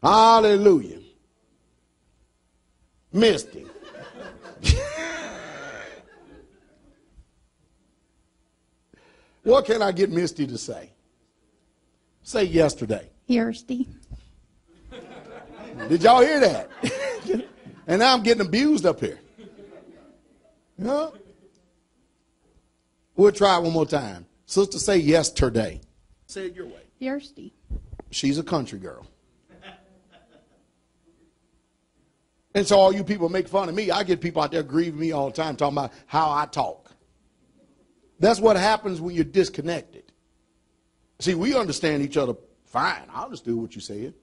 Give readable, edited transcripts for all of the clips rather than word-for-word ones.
Hallelujah. Misty. What can I get Misty to say? Say yesterday. Yesterday. Did y'all hear that? And now I'm getting abused up here. Huh? We'll try it one more time. Sister, say yesterday. Say it your way. Yesterday. She's a country girl. And so all you people make fun of me. I get people out there grieving me all the time talking about how I talk. That's what happens when you're disconnected. See, we understand each other fine. I understood what you said.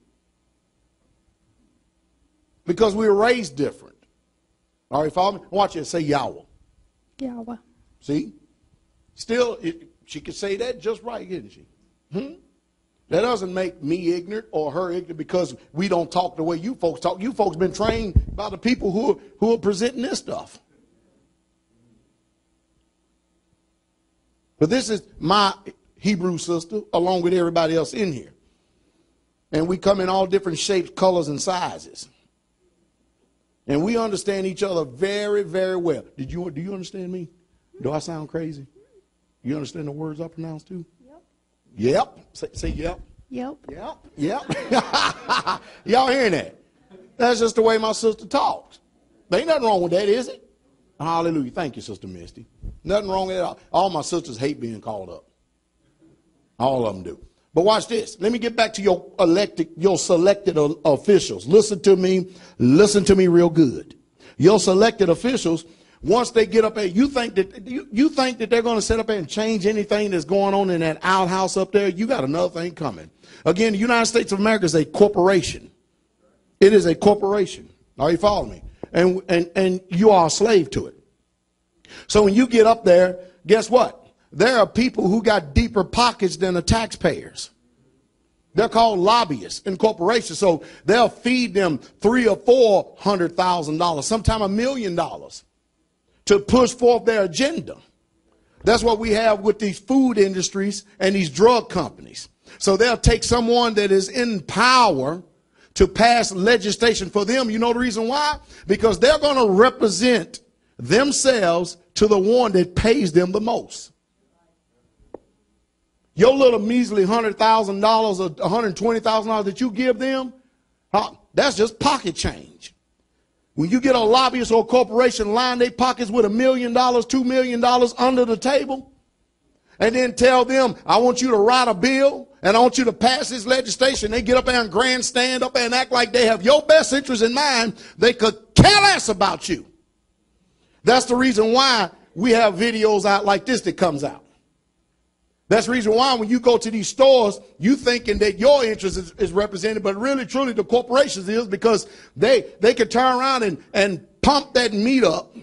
Because we were raised different. All right, follow me? Watch it. Say Yahweh. Yahweh. See? Still, she could say that just right, didn't she? That doesn't make me ignorant or her ignorant because we don't talk the way you folks talk. You folks been trained by the people who are presenting this stuff. But this is my Hebrew sister along with everybody else in here. And we come in all different shapes, colors, and sizes. And we understand each other very, very well. Do you understand me? Do I sound crazy? You understand the words I pronounce too? Yep. Say yep. Yep. Yep. Yep. Y'all hearing that? That's just the way my sister talks. There ain't nothing wrong with that, is it? Hallelujah. Thank you, Sister Misty. Nothing wrong with it. All my sisters hate being called up. All of them do. But watch this. Let me get back to your selected officials. Listen to me real good. Your selected officials, once they get up there, you think that they're going to sit up there and change anything that's going on in that outhouse up there? You got another thing coming. Again, the United States of America is a corporation. It is a corporation. Are you following me? And you are a slave to it. So when you get up there, guess what? There are people who got deeper pockets than the taxpayers. They're called lobbyists in corporations. So they'll feed them $300,000 or $400,000, sometimes $1 million to push forth their agenda. That's what we have with these food industries and these drug companies. So they'll take someone that is in power to pass legislation for them. You know the reason why? Because they're going to represent themselves to the one that pays them the most. Your little measly $100,000 or $120,000 that you give them, that's just pocket change. When you get a lobbyist or a corporation line their pockets with $1 million, $2 million under the table, and then tell them, I want you to write a bill and I want you to pass this legislation. They get up there and grandstand up there and act like they have your best interest in mind. They could care less about you. That's the reason why we have videos out like this that comes out. That's the reason why when you go to these stores, you thinking that your interest is represented, but really, truly, the corporations is, because they could turn around and pump that meat up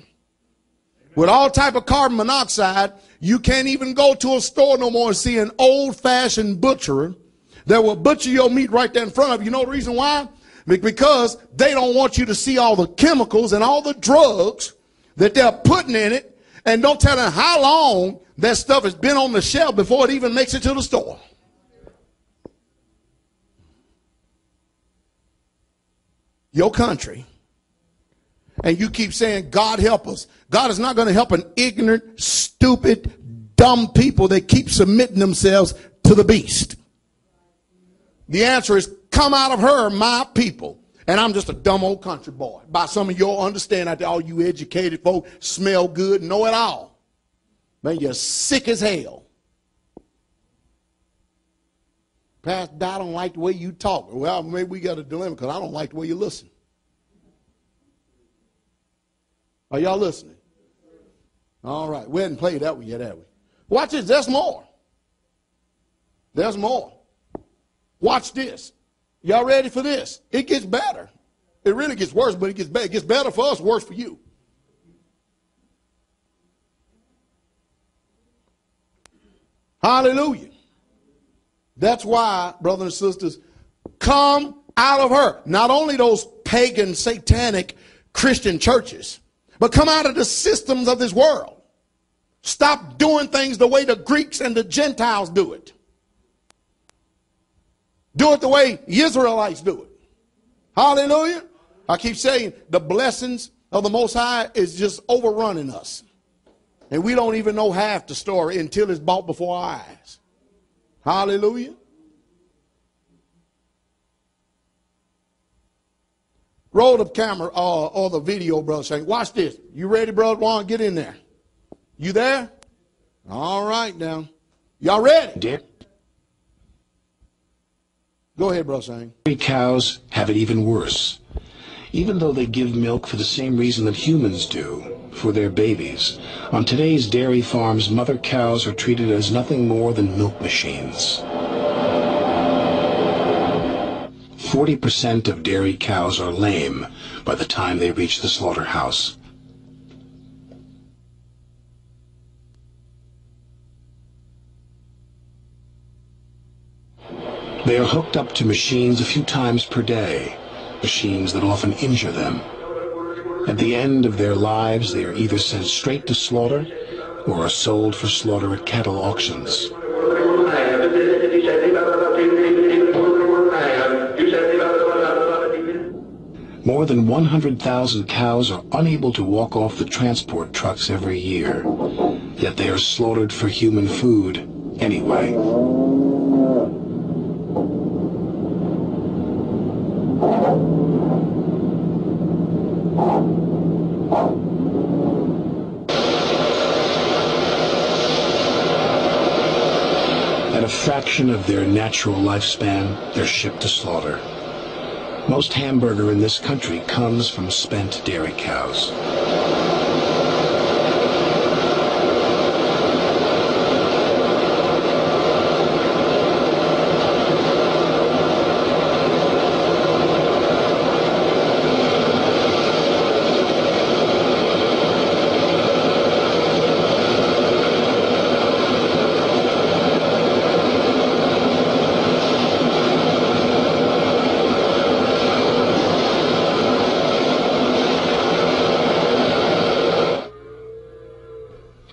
with all type of carbon monoxide. You can't even go to a store no more and see an old-fashioned butcher that will butcher your meat right there in front of you. You know the reason why? Because they don't want you to see all the chemicals and all the drugs that they're putting in it, and don't tell them how long that stuff has been on the shelf before it even makes it to the store. Your country. And you keep saying, God help us. God is not going to help an ignorant, stupid, dumb people that keep submitting themselves to the beast. The answer is, come out of her, my people. And I'm just a dumb old country boy. By some of y'all understand that all you educated folk smell good, know it all. Man, you're sick as hell. Pastor, I don't like the way you talk. Well, maybe we got a dilemma because I don't like the way you listen. Are y'all listening? All right. We hadn't played that one yet, have we? Watch this. There's more. There's more. Watch this. Y'all ready for this? It gets better. It really gets worse, but it gets better. It gets better for us, worse for you. Hallelujah. That's why, brothers and sisters, come out of her. Not only those pagan, satanic Christian churches, but come out of the systems of this world. Stop doing things the way the Greeks and the Gentiles do it. Do it the way the Israelites do it. Hallelujah. I keep saying the blessings of the Most High is just overrunning us. And we don't even know half the story until it's brought before our eyes. Hallelujah. Roll the camera or the video, Brother Shane. Watch this. You ready, Brother Juan? Get in there. You there? All right now. Y'all ready? Dip. Go ahead, Brother Shane. Dairy cows have it even worse. Even though they give milk for the same reason that humans do, for their babies, on today's dairy farms, mother cows are treated as nothing more than milk machines. 40% of dairy cows are lame by the time they reach the slaughterhouse. They are hooked up to machines a few times per day, machines that often injure them. At the end of their lives, they are either sent straight to slaughter or are sold for slaughter at cattle auctions. More than 100,000 cows are unable to walk off the transport trucks every year, yet they are slaughtered for human food anyway. At a fraction of their natural lifespan, they're shipped to slaughter. Most hamburger in this country comes from spent dairy cows.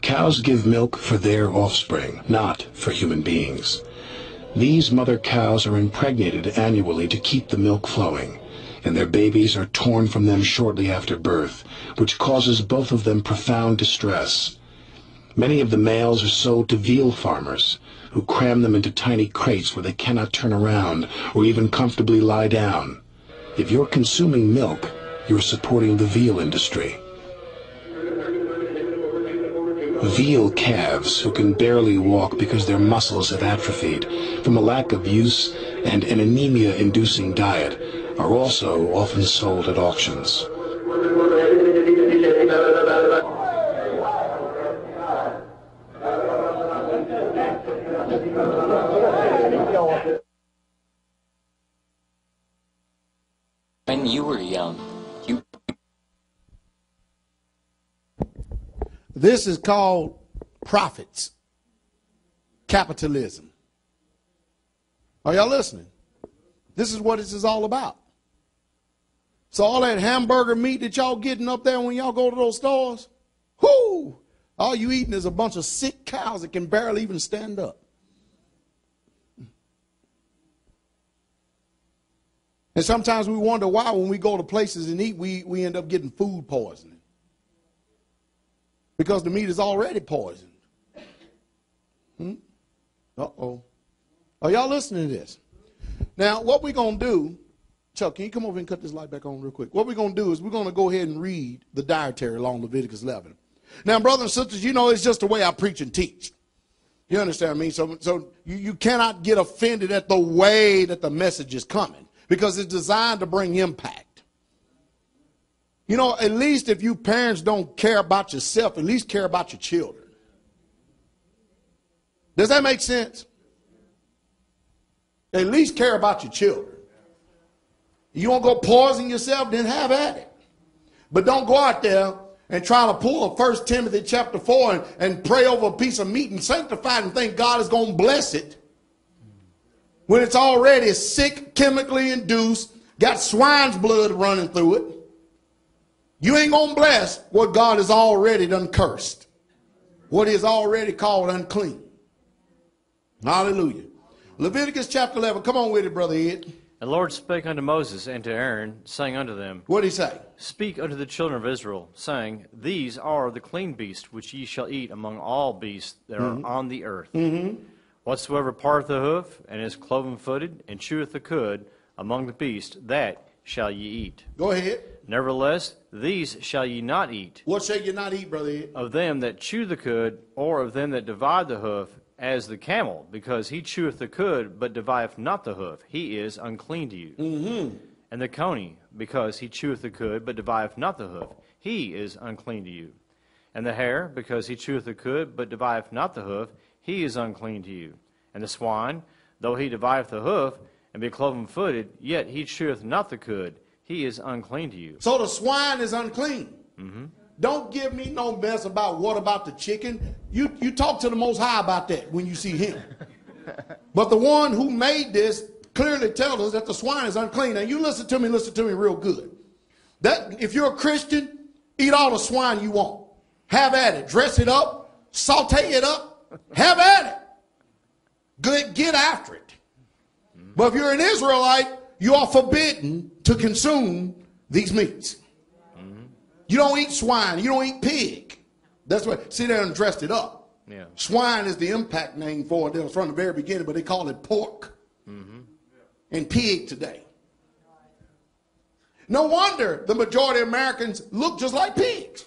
Cows give milk for their offspring, not for human beings. These mother cows are impregnated annually to keep the milk flowing, and their babies are torn from them shortly after birth, which causes both of them profound distress. Many of the males are sold to veal farmers, who cram them into tiny crates where they cannot turn around or even comfortably lie down. If you're consuming milk, you're supporting the veal industry. Veal calves, who can barely walk because their muscles have atrophied from a lack of use and an anemia-inducing diet, are also often sold at auctions. When you were young, This is called profits, capitalism. Are y'all listening? This is what this is all about. So all that hamburger meat that y'all getting up there when y'all go to those stores, whoo, all you eating is a bunch of sick cows that can barely even stand up. And sometimes we wonder why when we go to places and eat, we end up getting food poisoning. Because the meat is already poisoned. Uh-oh. Are y'all listening to this? Now, what we're going to do, Chuck, can you come over and cut this light back on real quick? What we're going to do is we're going to go ahead and read the dietary along Leviticus 11. Now, brothers and sisters, you know it's just the way I preach and teach. You understand me? So you cannot get offended at the way that the message is coming, because it's designed to bring impact. You know, at least if you parents don't care about yourself, at least care about your children. Does that make sense? At least care about your children. You won't go poison yourself, then have at it. But don't go out there and try to pull a 1 Timothy chapter 4 and pray over a piece of meat and sanctify it and think God is going to bless it when it's already sick, chemically induced, got swine's blood running through it. You ain't going to bless what God has already done cursed, what he has already called unclean. Hallelujah. Leviticus chapter 11. Come on with it, Brother Ed. And the Lord spake unto Moses and to Aaron, saying unto them, What did he say? Speak unto the children of Israel, saying, These are the clean beasts which ye shall eat among all beasts that are on the earth. Whatsoever parteth the hoof, and is cloven-footed, and cheweth the cud among the beasts, that shall ye eat. Go ahead. Nevertheless, these shall ye not eat. What shall you not eat, Brother Ed? Of them that chew the cud, or of them that divide the hoof, as the camel, because he cheweth the cud, but divideth not the hoof, he is unclean to you. And the coney, because he cheweth the cud, but divideth not the hoof, he is unclean to you. And the hare, because he cheweth the cud, but divideth not the hoof, he is unclean to you. And the swine, though he divideth the hoof, and be cloven-footed, yet he cheweth not the cud, he is unclean to you. So the swine is unclean. Don't give me no mess about what about the chicken. You talk to the Most High about that when you see him. But the one who made this clearly tells us that the swine is unclean. Now you listen to me real good. That if you're a Christian, eat all the swine you want. Have at it. Dress it up. Saute it up. Have at it. Good, get after it. But if you're an Israelite, you are forbidden to consume these meats. You don't eat swine. You don't eat pig. That's what. See, they done dressed it up. Yeah. Swine is the impact name for it. It was from the very beginning, but they call it pork and pig today. No wonder the majority of Americans look just like pigs.